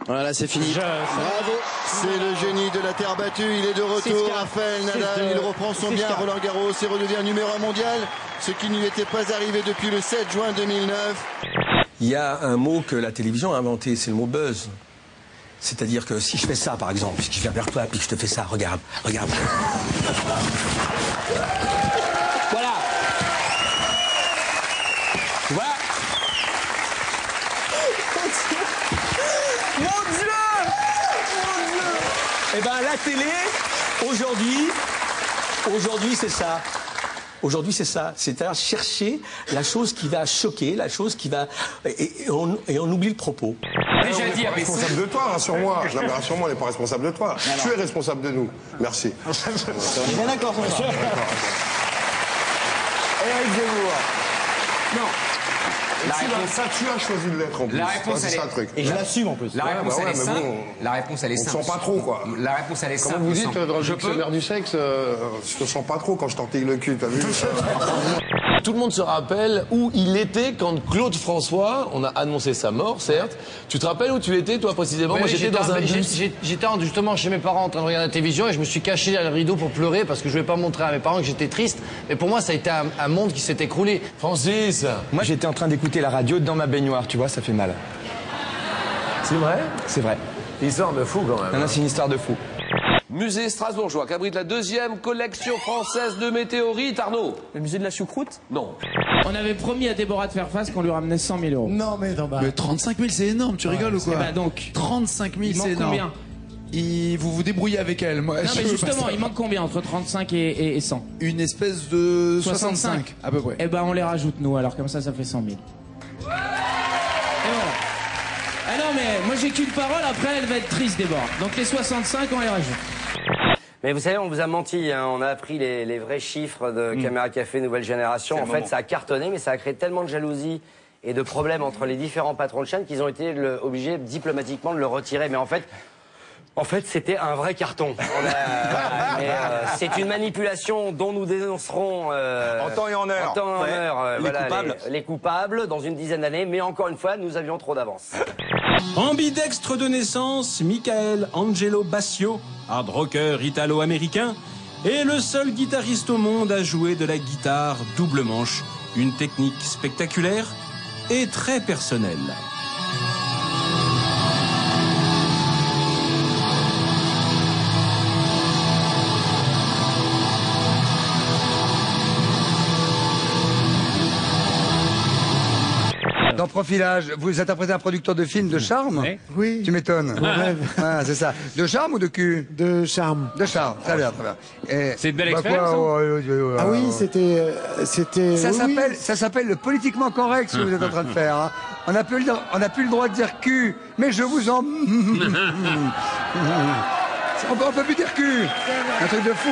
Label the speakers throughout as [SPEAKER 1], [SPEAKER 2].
[SPEAKER 1] Voilà, c'est fini.
[SPEAKER 2] Bravo, c'est le génie de la terre battue. Il est de retour. Rafael Nadal, il reprend son bien Roland Garros et redevient numéro 1 mondial, ce qui ne lui était pas arrivé depuis le 7 juin 2009.
[SPEAKER 3] Il y a un mot que la télévision a inventé, c'est le mot buzz. C'est-à-dire que si je fais ça, par exemple, si je viens vers toi et que je te fais ça, regarde, regarde. Voilà. Tu vois? Mon Dieu! Mon Dieu! Eh ben, la télé, aujourd'hui, c'est ça. Aujourd'hui, c'est ça. C'est-à-dire chercher la chose qui va choquer, la chose qui va... Et on oublie le propos.
[SPEAKER 4] Déjà on n'est pas responsable de toi, rassure-moi. Non, mais rassure-moi, on n'est pas responsable de toi. Tu es responsable de nous. Merci.
[SPEAKER 1] On est bien d'accord, monsieur.
[SPEAKER 2] Éric Zemmour.
[SPEAKER 4] Non. Ça, tu as choisi de l'être en plus.
[SPEAKER 5] La réponse,
[SPEAKER 4] c'est ça le truc.
[SPEAKER 1] Et je l'assume en plus.
[SPEAKER 5] La réponse, elle est simple.
[SPEAKER 4] Bon,
[SPEAKER 5] la réponse, elle est simple.
[SPEAKER 4] on ne sent pas trop, quoi.
[SPEAKER 5] La réponse, elle est simple.
[SPEAKER 4] Comment vous dites dans le dictionnaire du sexe, je te sens pas trop quand je t'enquille le cul, t'as vu?
[SPEAKER 6] Tout le monde se rappelle où il était quand Claude François, on a annoncé sa mort, certes. Tu te rappelles où tu étais, toi, précisément? Moi, j'étais dans un bus.
[SPEAKER 7] J'étais justement chez mes parents en train de regarder la télévision et je me suis caché derrière le rideau pour pleurer parce que je voulais pas montrer à mes parents que j'étais triste. Mais pour moi, ça a été un monde qui s'est écroulé.
[SPEAKER 6] Francis!
[SPEAKER 8] Moi, j'étais en train d'écouter la radio dans ma baignoire, tu vois, ça fait mal.
[SPEAKER 6] C'est vrai?
[SPEAKER 8] C'est vrai.
[SPEAKER 6] Histoire de fou, quand même.
[SPEAKER 8] Non, non, c'est une histoire de fou.
[SPEAKER 6] Musée strasbourgeois, qu'abrite la 2e collection française de météorites, Arnaud.
[SPEAKER 1] Le musée de la choucroute?
[SPEAKER 6] Non.
[SPEAKER 9] On avait promis à Déborah de faire face qu'on lui ramenait 100 000 euros.
[SPEAKER 1] Non, mais non, bah.
[SPEAKER 10] Mais 35 000, c'est énorme, tu rigoles ou quoi?
[SPEAKER 9] Eh ben donc,
[SPEAKER 10] 35 000,
[SPEAKER 9] il manque
[SPEAKER 10] c'est énorme.
[SPEAKER 9] combien?
[SPEAKER 10] Vous vous débrouillez avec elle. Moi,
[SPEAKER 9] Non,
[SPEAKER 10] je
[SPEAKER 9] mais
[SPEAKER 10] veux
[SPEAKER 9] justement,
[SPEAKER 10] pas ça.
[SPEAKER 9] il manque combien entre 35 et 100?
[SPEAKER 10] Une espèce de 65, à peu près.
[SPEAKER 9] Eh ben, on les rajoute, nous, alors comme ça fait 100 000. Et voilà. Ah non, mais moi j'ai qu'une parole, après elle va être triste, Déborah. Donc les 65, on les rajoute.
[SPEAKER 11] Mais vous savez, on vous a menti, hein. On a appris les vrais chiffres de Caméra Café Nouvelle Génération. En fait, ça a cartonné, mais ça a créé tellement de jalousie et de problèmes entre les différents patrons de chaîne qu'ils ont été obligés diplomatiquement de le retirer. Mais en fait, c'était un vrai carton. C'est une manipulation dont nous dénoncerons
[SPEAKER 4] En temps et en heure.
[SPEAKER 11] en temps et en heure,
[SPEAKER 1] Les coupables.
[SPEAKER 11] les coupables dans une dizaine d'années. Mais encore une fois, nous avions trop d'avance.
[SPEAKER 12] Ambidextre de naissance, Michael Angelo Bassio, hard rocker italo-américain, est le seul guitariste au monde à jouer de la guitare double manche, une technique spectaculaire et très personnelle.
[SPEAKER 13] Dans Profilage, vous interprétez un producteur de films de charme?
[SPEAKER 10] Oui.
[SPEAKER 13] Tu m'étonnes. Ah, c'est ça. De charme ou de cul?
[SPEAKER 10] De charme.
[SPEAKER 13] De charme, très bien, très bien.
[SPEAKER 9] C'est une belle
[SPEAKER 13] expérience.
[SPEAKER 10] Ah oui, c'était.
[SPEAKER 13] Ça s'appelle le politiquement correct, ce que vous êtes en train de faire. Hein. On n'a plus le droit de dire cul, mais je vous en... On peut plus dire cul. Un truc de fou.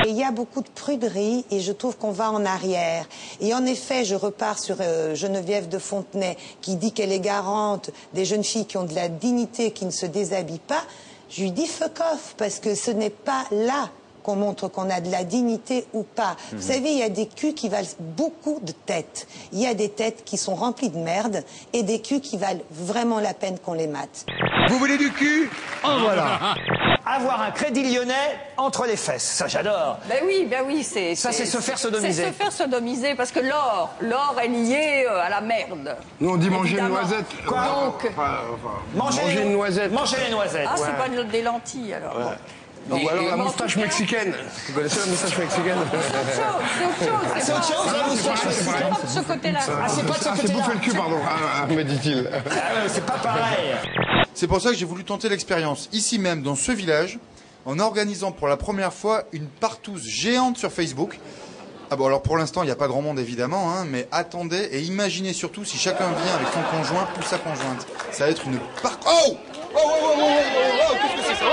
[SPEAKER 14] Il y a beaucoup de pruderie et je trouve qu'on va en arrière. Et en effet, je repars sur Geneviève de Fontenay qui dit qu'elle est garante des jeunes filles qui ont de la dignité, qui ne se déshabillent pas. Je lui dis fuck off, parce que ce n'est pas là qu'on montre qu'on a de la dignité ou pas. Vous savez, il y a des culs qui valent beaucoup de têtes. Il y a des têtes qui sont remplies de merde et des culs qui valent vraiment la peine qu'on les mate.
[SPEAKER 13] Vous voulez du cul? En voilà.
[SPEAKER 1] Avoir un crédit lyonnais entre les fesses, ça j'adore.
[SPEAKER 15] Ben oui, c'est...
[SPEAKER 1] Ça, c'est se faire sodomiser.
[SPEAKER 15] C'est se faire sodomiser, parce que l'or est lié à la merde.
[SPEAKER 4] Nous, on dit manger une
[SPEAKER 15] Évidemment.
[SPEAKER 4] noisette.
[SPEAKER 15] Quoi donc
[SPEAKER 1] Manger
[SPEAKER 4] une noisette.
[SPEAKER 1] Manger les noisettes.
[SPEAKER 15] Ah, c'est pas des lentilles, alors.
[SPEAKER 4] Ouais. Ou alors la moustache mexicaine. Vous connaissez la moustache mexicaine?
[SPEAKER 15] C'est autre chose, la moustache mexicaine. C'est pas de ce côté-là.
[SPEAKER 1] C'est pas de ce
[SPEAKER 4] Ah, c'est
[SPEAKER 1] côté-là.
[SPEAKER 4] bouffer le cul, pardon, me dit-il.
[SPEAKER 1] C'est pas pareil.
[SPEAKER 16] C'est pour ça que j'ai voulu tenter l'expérience, ici même, dans ce village, en organisant pour la première fois une partouze géante sur Facebook. Ah bon, alors pour l'instant, il n'y a pas grand monde évidemment, hein, mais attendez et imaginez surtout si chacun vient avec son conjoint ou sa conjointe. Ça va être une Oh! Qu'est-ce que c'est ça?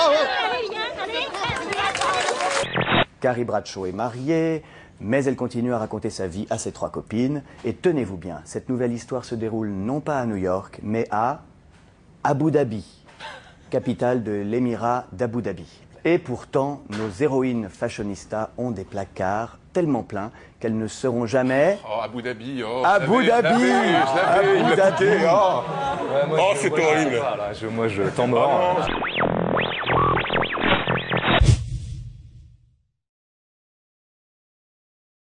[SPEAKER 17] Carrie Bradshaw est mariée, mais elle continue à raconter sa vie à ses 3 copines. Et tenez-vous bien, cette nouvelle histoire se déroule non pas à New York, mais à Abu Dhabi, capitale de l'émirat d'Abu Dhabi. Et pourtant, nos héroïnes fashionistas ont des placards tellement pleins qu'elles ne seront jamais...
[SPEAKER 4] Oh, Abu Dhabi, oh.
[SPEAKER 17] Abu Dhabi, Abu Dhabi, oh.
[SPEAKER 4] Oh, c'est horrible.
[SPEAKER 8] Moi, je t'en mort.